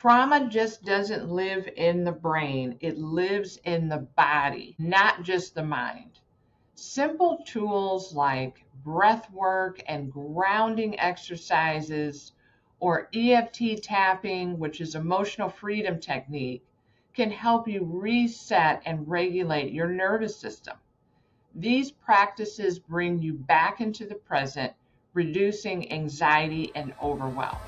Trauma just doesn't live in the brain, it lives in the body, not just the mind. Simple tools like breath work and grounding exercises or EFT tapping, which is emotional freedom technique, can help you reset and regulate your nervous system. These practices bring you back into the present, reducing anxiety and overwhelm.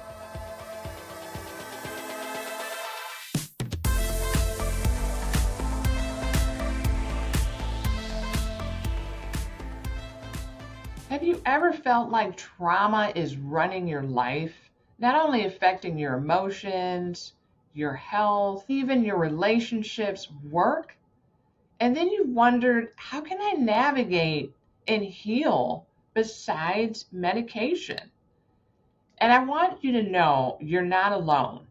Have you ever felt like trauma is running your life, not only affecting your emotions, your health, even your relationships, work? And then you wondered, how can I navigate and heal besides medication? And I want you to know you're not alone.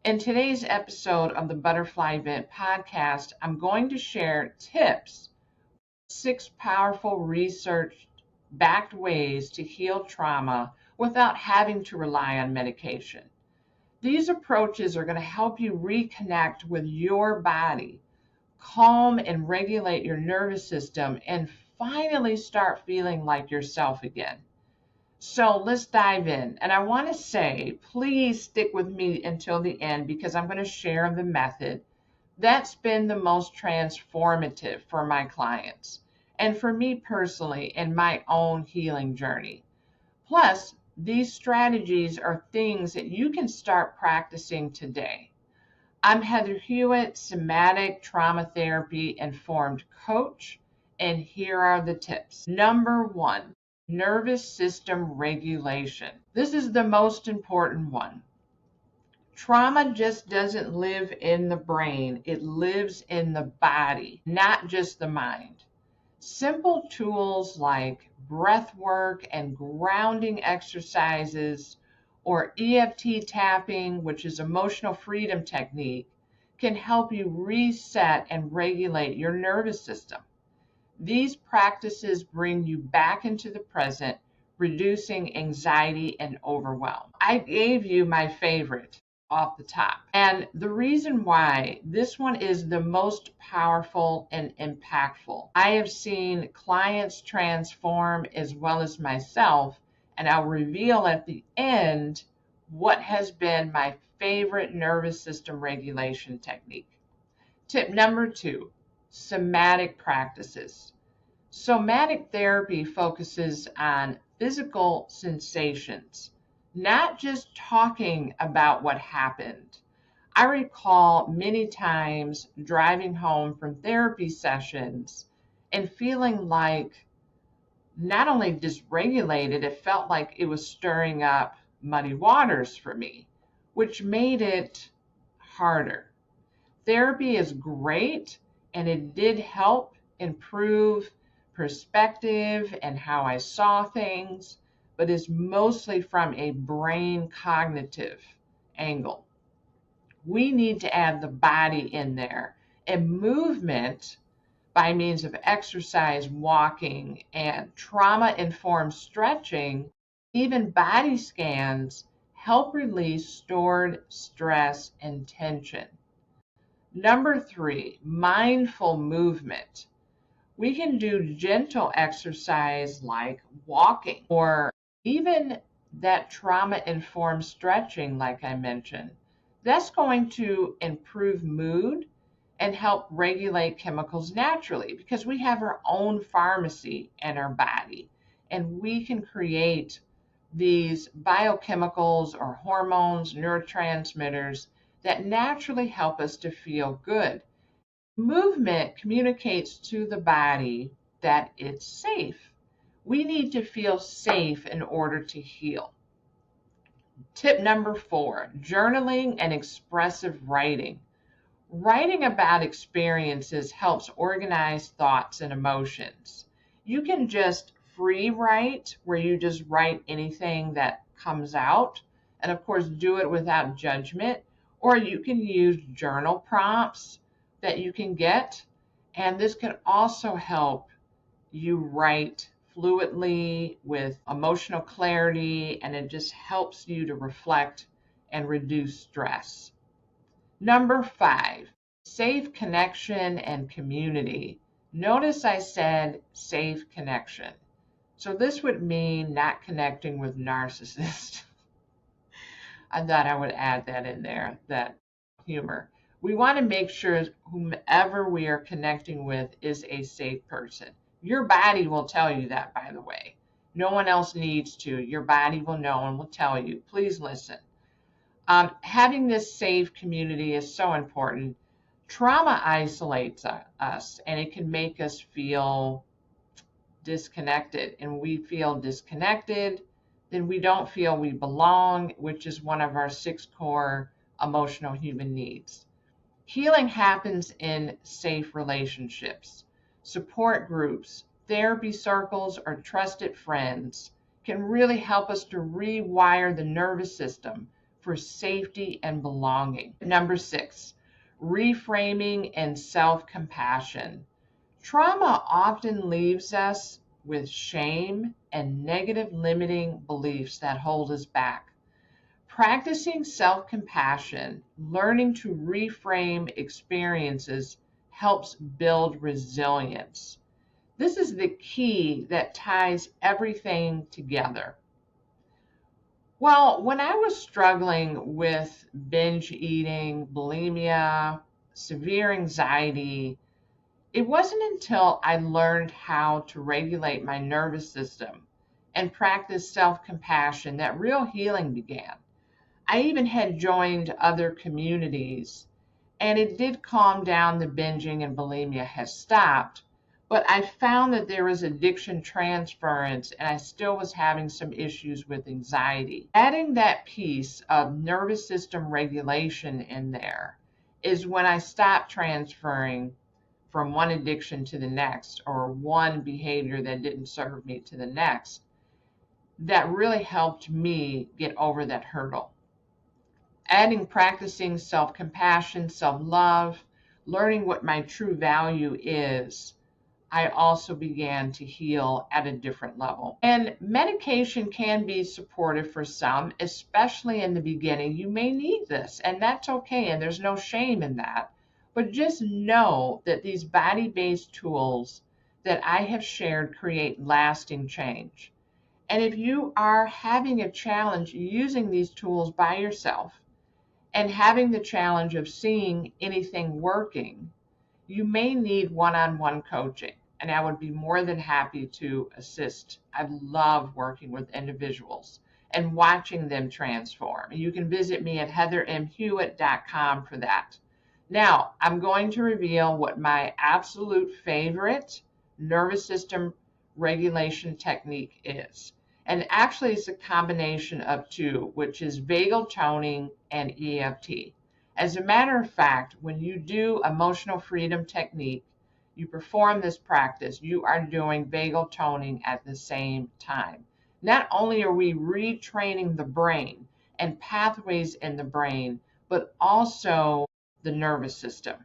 In today's episode of the Butterfly Vent podcast, I'm going to share tips, 6 powerful research-backed ways to heal trauma without having to rely on medication. These approaches are going to help you reconnect with your body, calm and regulate your nervous system, and finally start feeling like yourself again. So let's dive in. And I want to say, please stick with me until the end because I'm going to share the method that's been the most transformative for my clients and for me personally in my own healing journey. Plus, these strategies are things that you can start practicing today. I'm Heather Hewett, Somatic Trauma Therapy Informed Coach, and here are the tips. Number 1, nervous system regulation. This is the most important one. Trauma just doesn't live in the brain, it lives in the body, not just the mind. Simple tools like breath work and grounding exercises or EFT tapping, which is emotional freedom technique, can help you reset and regulate your nervous system. These practices bring you back into the present, reducing anxiety and overwhelm. I gave you my favorite off the top. And the reason why this one is the most powerful and impactful. I have seen clients transform as well as myself, and I'll reveal at the end what has been my favorite nervous system regulation technique. Tip number 2, somatic practices. Somatic therapy focuses on physical sensations, not just talking about what happened. I recall many times driving home from therapy sessions and feeling like not only dysregulated, it felt like it was stirring up muddy waters for me, which made it harder. Therapy is great, and it did help improve perspective and how I saw things, but is mostly from a brain cognitive angle. We need to add the body in there, and movement by means of exercise, walking, and trauma-informed stretching, even body scans, help release stored stress and tension. Number 3, mindful movement. We can do gentle exercise like walking or even that trauma-informed stretching, like I mentioned. That's going to improve mood and help regulate chemicals naturally because we have our own pharmacy in our body, and we can create these biochemicals or hormones, neurotransmitters that naturally help us to feel good. Movement communicates to the body that it's safe. We need to feel safe in order to heal. Tip number 4, journaling and expressive writing. Writing about experiences helps organize thoughts and emotions. You can just free write, where you just write anything that comes out, and of course do it without judgment, or you can use journal prompts that you can get, and this can also help you write fluidly with emotional clarity, and it just helps you to reflect and reduce stress. Number 5, safe connection and community. Notice I said safe connection. So this would mean not connecting with narcissists. I thought I would add that in there, that humor. We want to make sure whomever we are connecting with is a safe person. Your body will tell you that, by the way. No one else needs to. Your body will know and will tell you. Please listen. Having this safe community is so important. Trauma isolates us, and it can make us feel disconnected. And we feel disconnected, then we don't feel we belong, which is one of our 6 core emotional human needs. Healing happens in safe relationships. Support groups, therapy circles, or trusted friends can really help us to rewire the nervous system for safety and belonging. Number 6, reframing and self-compassion. Trauma often leaves us with shame and negative limiting beliefs that hold us back. Practicing self-compassion, learning to reframe experiences, helps build resilience. This is the key that ties everything together. Well, when I was struggling with binge eating, bulimia, severe anxiety, it wasn't until I learned how to regulate my nervous system and practice self-compassion that real healing began. I even had joined other communities, and it did calm down. The binging and bulimia has stopped, but I found that there was addiction transference, and I still was having some issues with anxiety. Adding that piece of nervous system regulation in there is when I stopped transferring from one addiction to the next, or one behavior that didn't serve me to the next. That really helped me get over that hurdle. Adding practicing self-compassion, self-love, learning what my true value is, I also began to heal at a different level. And medication can be supportive for some, especially in the beginning. You may need this, and that's okay, and there's no shame in that. But just know that these body-based tools that I have shared create lasting change. And if you are having a challenge using these tools by yourself and having the challenge of seeing anything working, you may need one-on-one coaching, and I would be more than happy to assist. I love working with individuals and watching them transform. You can visit me at heathermhewitt.com for that. Now, I'm going to reveal what my absolute favorite nervous system regulation technique is. And actually, it's a combination of 2, which is vagal toning and EFT. As a matter of fact, when you do emotional freedom technique, you perform this practice, you are doing vagal toning at the same time. Not only are we retraining the brain and pathways in the brain, but also the nervous system.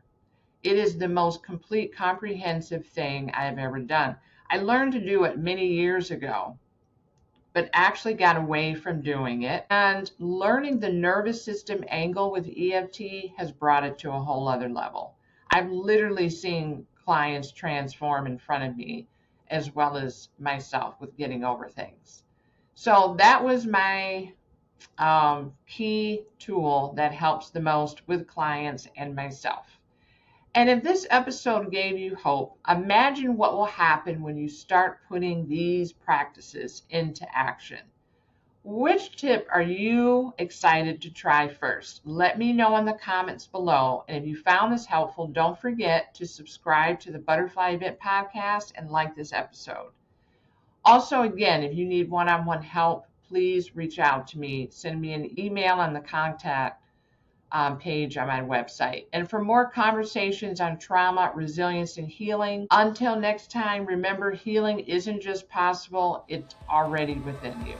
It is the most complete, comprehensive thing I've ever done. I learned to do it many years ago, but actually got away from doing it. And learning the nervous system angle with EFT has brought it to a whole other level. I've literally seen clients transform in front of me, as well as myself with getting over things. So that was my key tool that helps the most with clients and myself. And if this episode gave you hope, imagine what will happen when you start putting these practices into action. Which tip are you excited to try first? Let me know in the comments below. And if you found this helpful, don't forget to subscribe to the Butterfly Event Podcast and like this episode. Also, again, if you need one-on-one help, please reach out to me. Send me an email on the contact page on my website. And for more conversations on trauma, resilience, and healing, until next time, remember, healing isn't just possible, it's already within you.